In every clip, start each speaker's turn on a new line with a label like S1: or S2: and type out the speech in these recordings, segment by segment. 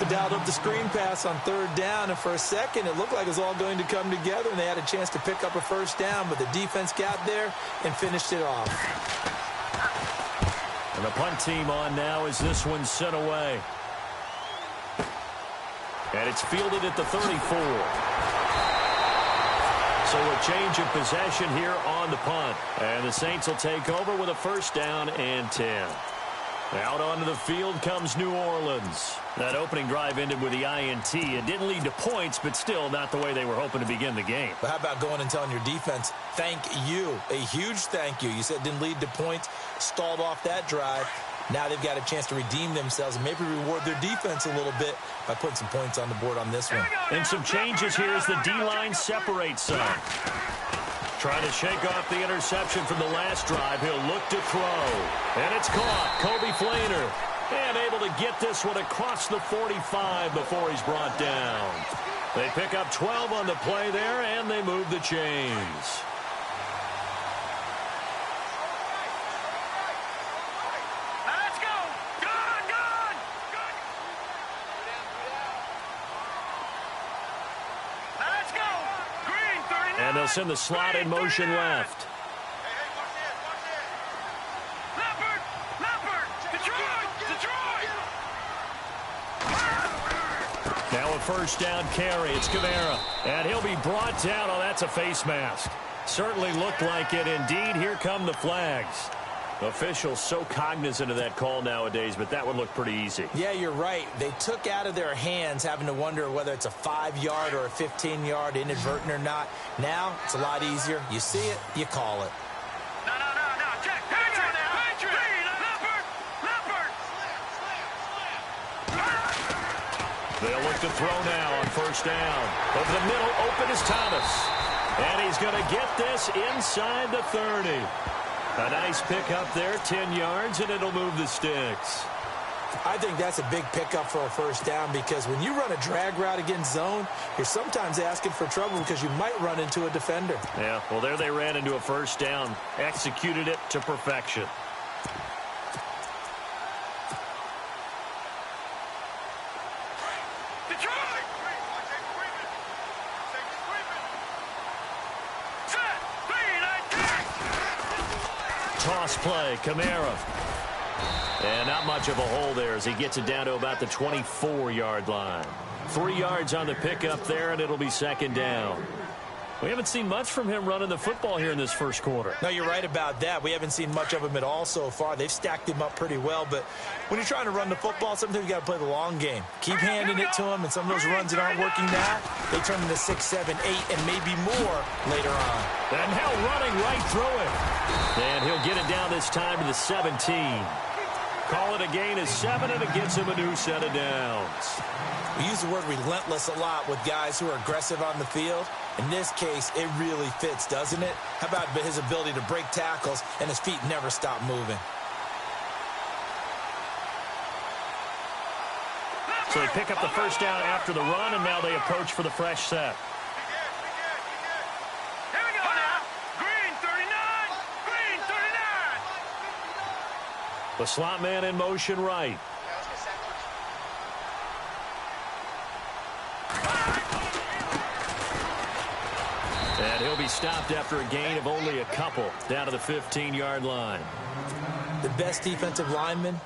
S1: up and dialed up the screen pass on third down, and for a second it looked like it was all going to come together, and they had a chance to pick up a first down, but the defense got there and finished it off.
S2: And the punt team on now as this one's sent away. And it's fielded at the 34. So a change of possession here on the punt. And the Saints will take over with a first down and 10. Out onto the field comes New Orleans. That opening drive ended with the INT. It didn't lead to points, but still not the way they were hoping to begin the game.
S1: But how about going and telling your defense, thank you, a huge thank you. You said it didn't lead to points, stalled off that drive. Now they've got a chance to redeem themselves and maybe reward their defense a little bit by putting some points on the board on this one.
S2: And some changes here as the D-line separates some. Trying to shake off the interception from the last drive. He'll look to throw. And it's caught. Kobe Flainer. And able to get this one across the 45 before he's brought down. They pick up 12 on the play there, and they move the chains. And they'll send the slot in motion left. Now a first down carry. It's Kamara. And he'll be brought down. Oh, that's a face mask. Certainly looked like it indeed. Here come the flags. Officials so cognizant of that call nowadays, but that would look pretty easy.
S1: Yeah, you're right. They took out of their hands having to wonder whether it's a 5-yard or a 15-yard, inadvertent or not. Now, it's a lot easier. You see it, you call it.
S3: No. Check.
S2: They'll look to throw now on first down. Over the middle, open is Thomas. And he's going to get this inside the 30. A nice pickup there, 10 yards, and it'll move the sticks.
S1: I think that's a big pickup for a first down because when you run a drag route against zone, you're sometimes asking for trouble because you might run into a defender.
S2: Yeah, well, there they ran into a first down, executed it to perfection. Toss play, Kamara. And not much of a hole there as he gets it down to about the 24-yard line. 3 yards on the pickup there, and it'll be second down. We haven't seen much from him running the football here in this first quarter.
S1: No, you're right about that. We haven't seen much of him at all so far. They've stacked him up pretty well, but when you're trying to run the football, sometimes you got to play the long game. Keep handing it to him, and some of those runs that aren't working now, they turn into 6, 7, 8, and maybe more later on.
S2: And now running right through it. And he'll get it down this time to the 17. Call it a gain of 7, and it gets him a new set of downs.
S1: We use the word relentless a lot with guys who are aggressive on the field. In this case, it really fits, doesn't it? How about his ability to break tackles and his feet never stop moving?
S2: So they pick up the first down after the run, and now they approach for the fresh set.
S3: Here we go now. Green 39. Green 39.
S2: The slot man in motion right. And he'll be stopped after a gain of only a couple down to the 15-yard line.
S1: The best defensive linemen,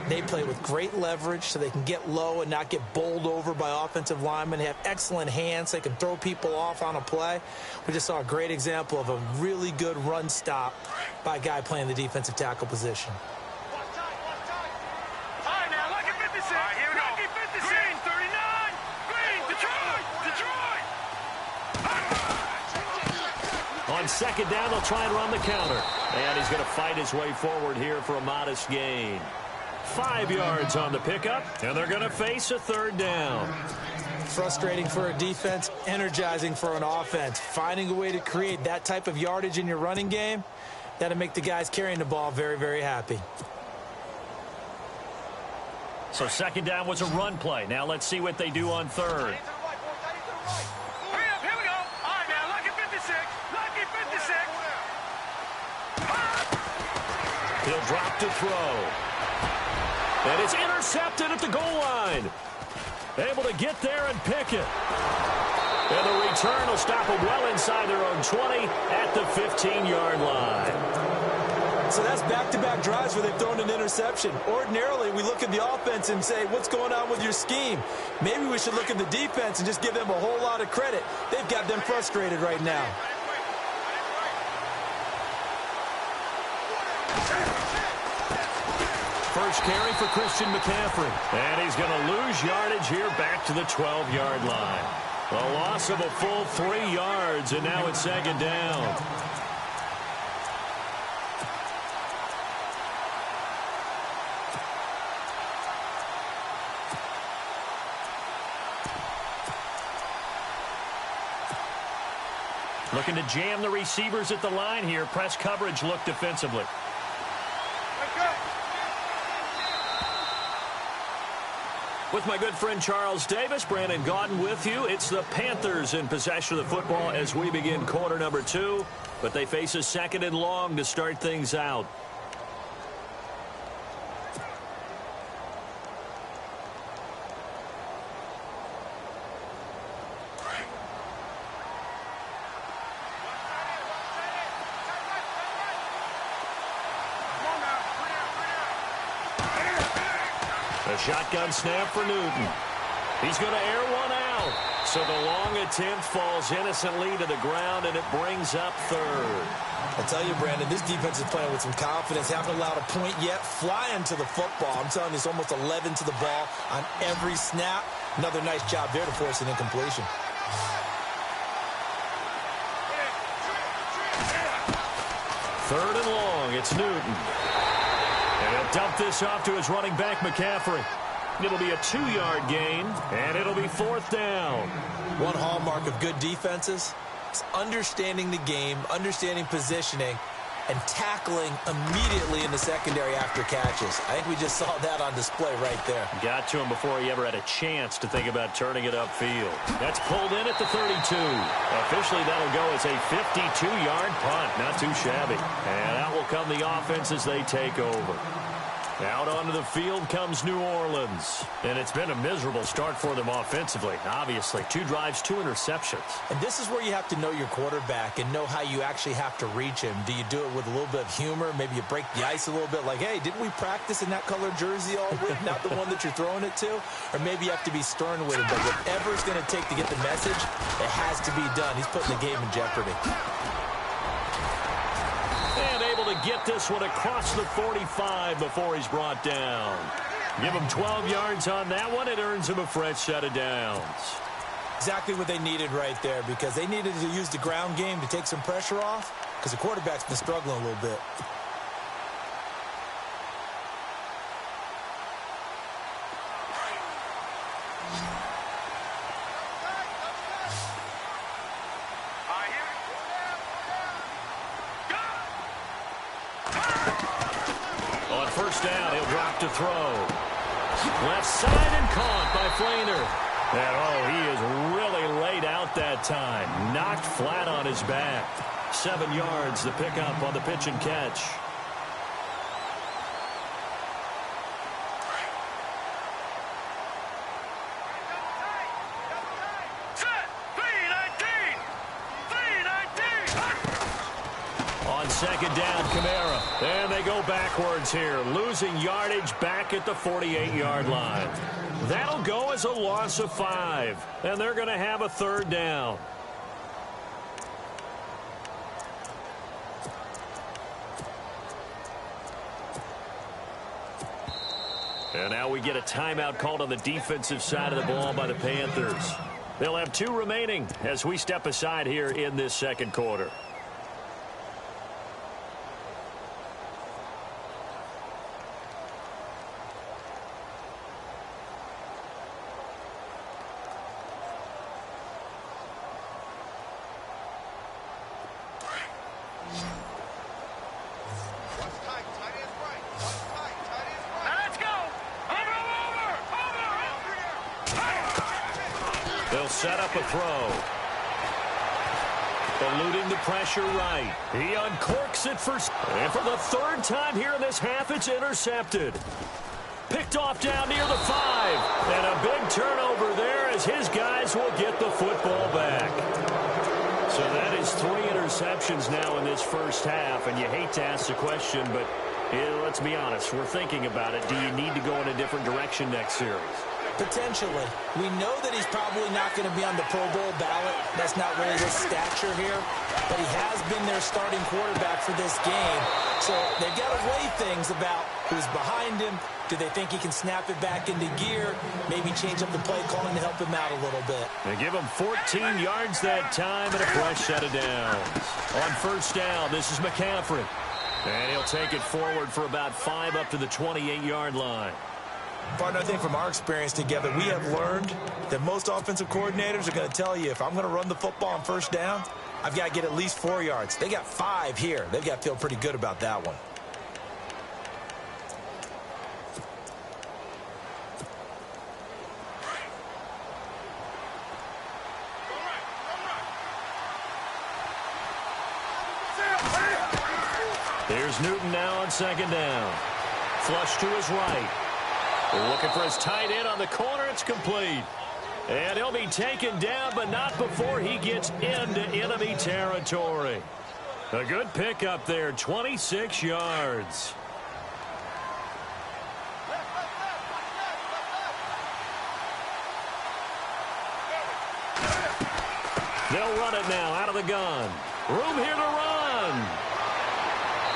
S1: they play with great leverage so they can get low and not get bowled over by offensive linemen. They have excellent hands. They can throw people off on a play. We just saw a great example of a really good run stop by a guy playing the defensive tackle position.
S3: All right, now, lucky 56. All right, here we go. Lucky 56. Green 39. Green, Detroit.
S2: On second down, they'll try and run the counter. And he's going to fight his way forward here for a modest gain. 5 yards on the pickup, and they're going to face a third down.
S1: Frustrating for a defense, energizing for an offense. Finding a way to create that type of yardage in your running game, that'll make the guys carrying the ball very, very happy.
S2: So second down was a run play. Now let's see what they do on third.
S3: Hurry up, here we go. All right, now, lucky 56. Lucky 56.
S2: He'll drop to throw. And it's intercepted at the goal line. able to get there and pick it. And the return will stop them well inside their own 20 at the 15-yard line.
S1: So that's back-to-back drives where they've thrown an interception. Ordinarily, we look at the offense and say, what's going on with your scheme? Maybe we should look at the defense and just give them a whole lot of credit. They've got them frustrated right now.
S2: First carry for Christian McCaffrey. And he's going to lose yardage here back to the 12-yard line. A loss of a full 3 yards, and now it's second down. Looking to jam the receivers at the line here. Press coverage look defensively. With my good friend Charles Davis, Brandon Gaudin with you. It's the Panthers in possession of the football as we begin quarter number 2. But they face a second and long to start things out. A shotgun snap for Newton. He's going to air one out. So the long attempt falls innocently to the ground, and it brings up third.
S1: I tell you, Brandon, this defense is playing with some confidence. Haven't allowed a point yet. Flying to the football. I'm telling you, it's almost 11 to the ball on every snap. Another nice job there to force an incompletion.
S2: Third and long. It's Newton. And he'll dump this off to his running back, McCaffrey. It'll be a 2-yard gain, and it'll be fourth down.
S1: One hallmark of good defenses is understanding the game, understanding positioning, and tackling immediately in the secondary after catches. I think we just saw that on display right there.
S2: Got to him before he ever had a chance to think about turning it upfield. That's pulled in at the 32. Officially, that'll go as a 52-yard punt. Not too shabby. And out will come the offense as they take over. Out onto the field comes New Orleans. And it's been a miserable start for them offensively, obviously. 2 drives, 2 interceptions.
S1: And this is where you have to know your quarterback and know how you actually have to reach him. Do you do it with a little bit of humor? Maybe you break the ice a little bit like, hey, didn't we practice in that color jersey all week? Not the one that you're throwing it to? Or maybe you have to be stern with him. But whatever it's going to take to get the message, it has to be done. He's putting the game in jeopardy.
S2: And able to get this one across the 45 before he's brought down. Give him 12 yards on that one. It earns him a fresh set of downs.
S1: Exactly what they needed right there, because they needed to use the ground game to take some pressure off, because the quarterback's been struggling a little bit.
S2: On first down, he'll drop to throw. Left side and caught by Flainer. And, oh, he is really laid out that time. Knocked flat on his back. 7 yards, the pickup on the pitch and catch. On second down, Kamara. And they go backwards here, losing yardage back at the 48-yard line. That'll go as a loss of 5, and they're going to have a third down. And now we get a timeout called on the defensive side of the ball by the Panthers. They'll have 2 remaining as we step aside here in this second quarter. They'll set up a throw. Eluding the pressure right. He uncorks it and for the 3rd time here in this half, it's intercepted. Picked off down near the 5. And a big turnover there as his guys will get the football back. So that is 3 interceptions now in this first half, and you hate to ask the question, but let's be honest, we're thinking about it. Do you need to go in a different direction next series?
S1: Potentially. We know that he's probably not going to be on the Pro Bowl ballot. That's not really his stature here. But he has been their starting quarterback for this game. So they've got to weigh things about who's behind him. Do they think he can snap it back into gear? Maybe change up the play calling to help him out a little bit.
S2: They give him 14 yards that time and a fresh set of downs. On first down, this is McCaffrey. And he'll take it forward for about 5 up to the 28-yard line.
S1: Partner, I think from our experience together, we have learned that most offensive coordinators are going to tell you, if I'm going to run the football on first down, I've got to get at least 4 yards. They got 5 here. They've got to feel pretty good about that one.
S2: Here's Newton now on second down. Flush to his right. Looking for his tight end on the corner. It's complete. And he'll be taken down, but not before he gets into enemy territory. A good pickup there, 26 yards. They'll run it now out of the gun. Room here to run.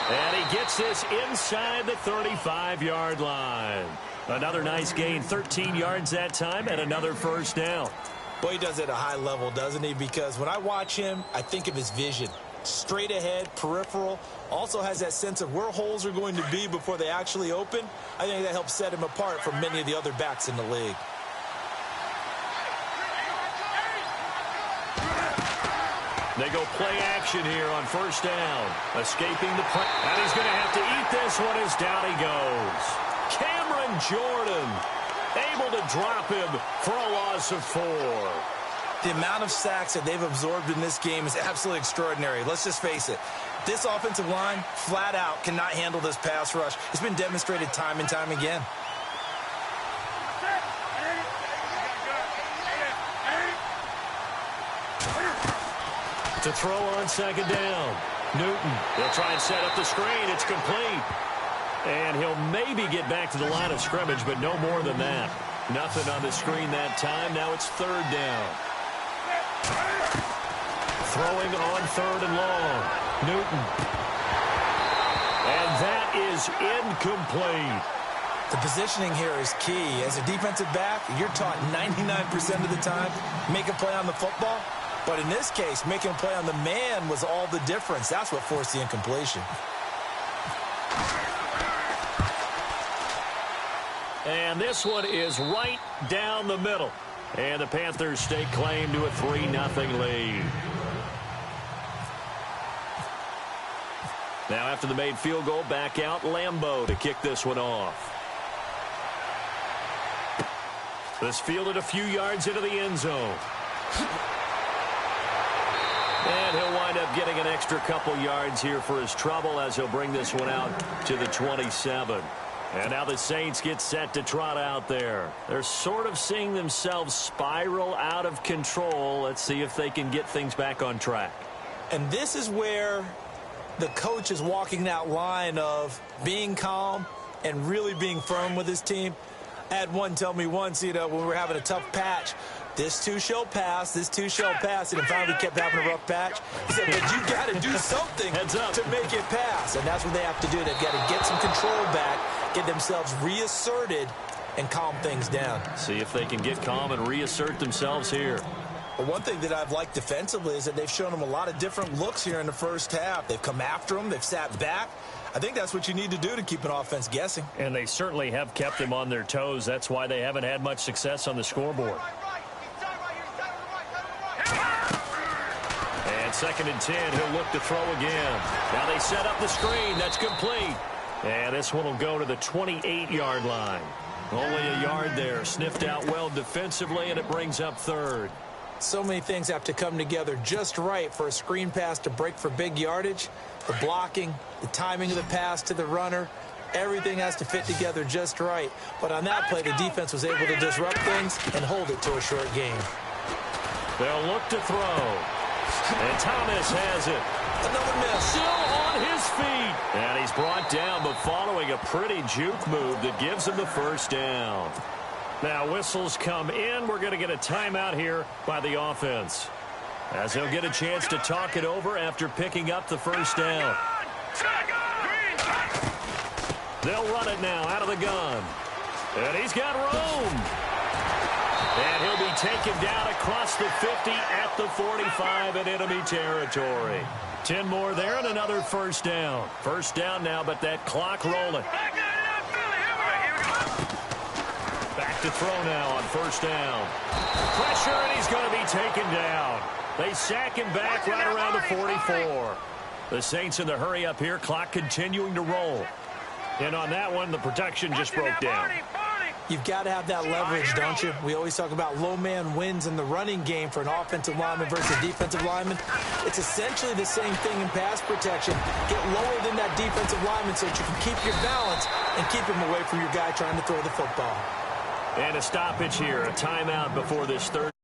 S2: And he gets this inside the 35-yard line. Another nice gain, 13 yards that time, and another first down.
S1: Boy, he does it at a high level, doesn't he? Because when I watch him, I think of his vision. Straight ahead, peripheral. Also has that sense of where holes are going to be before they actually open. I think that helps set him apart from many of the other backs in the league.
S2: They go play action here on first down. Escaping the play. And he's going to have to eat this one as down he goes. Cameron Jordan able to drop him for a loss of 4.
S1: The amount of sacks that they've absorbed in this game is absolutely extraordinary. Let's just face it. This offensive line, flat out, cannot handle this pass rush. It's been demonstrated time and time again.
S2: To throw on second down. Newton, they'll try and set up the screen. It's complete. And he'll maybe get back to the line of scrimmage, but no more than that. Nothing on the screen that time. Now it's third down. Throwing on third and long. Newton. And that is incomplete.
S1: The positioning here is key. As a defensive back, you're taught 99% of the time, make a play on the football. But in this case, making a play on the man was all the difference. That's what forced the incompletion.
S2: And this one is right down the middle. And the Panthers stake claim to a 3-0 lead. Now after the made field goal, back out Lambeau to kick this one off. This fielded a few yards into the end zone. And he'll wind up getting an extra couple yards here for his trouble as he'll bring this one out to the 27. And now the Saints get set to trot out there. They're sort of seeing themselves spiral out of control. Let's see if they can get things back on track.
S1: And this is where the coach is walking that line of being calm and really being firm with his team. I had one tell me once, when we were having a tough patch, this too shall pass, this too shall pass, and it finally kept having a rough patch. He said, but you got to do something to make it pass. And that's what they have to do. They've got to get some control back, get themselves reasserted, and calm things down.
S2: See if they can get calm and reassert themselves here.
S1: Well, one thing that I've liked defensively is that they've shown them a lot of different looks here in the first half. They've come after them. They've sat back. I think that's what you need to do to keep an offense guessing.
S2: And they certainly have kept them on their toes. That's why they haven't had much success on the scoreboard. And 2nd and 10, he'll look to throw again. Now they set up the screen. That's complete. And this one will go to the 28-yard line. Only a yard there. Sniffed out well defensively, and it brings up third.
S1: So many things have to come together just right for a screen pass to break for big yardage. The blocking, the timing of the pass to the runner, Everything has to fit together just right. But on that play, the defense was able to disrupt things and hold it to a short game.
S2: They'll look to throw. And Thomas has it.
S1: Another miss.
S2: Still on his feet. And he's brought down, but following a pretty juke move that gives him the first down. Now whistles come in. We're going to get a timeout here by the offense, as he'll get a chance to talk it over after picking up the first down. They'll run it now out of the gun. And he's got room. And he'll be taken down across the 50 at the 45 in enemy territory. 10 more there and another first down. First down now, but that clock rolling. Back to throw now on first down. Pressure, and he's going to be taken down. They sack him back right around the 44. The Saints in the hurry up here, clock continuing to roll. And on that one, the protection just broke down.
S1: You've got to have that leverage, don't you? We always talk about low man wins in the running game for an offensive lineman versus defensive lineman. It's essentially the same thing in pass protection. Get lower than that defensive lineman so that you can keep your balance and keep him away from your guy trying to throw the football.
S2: And a stoppage here, a timeout before this third.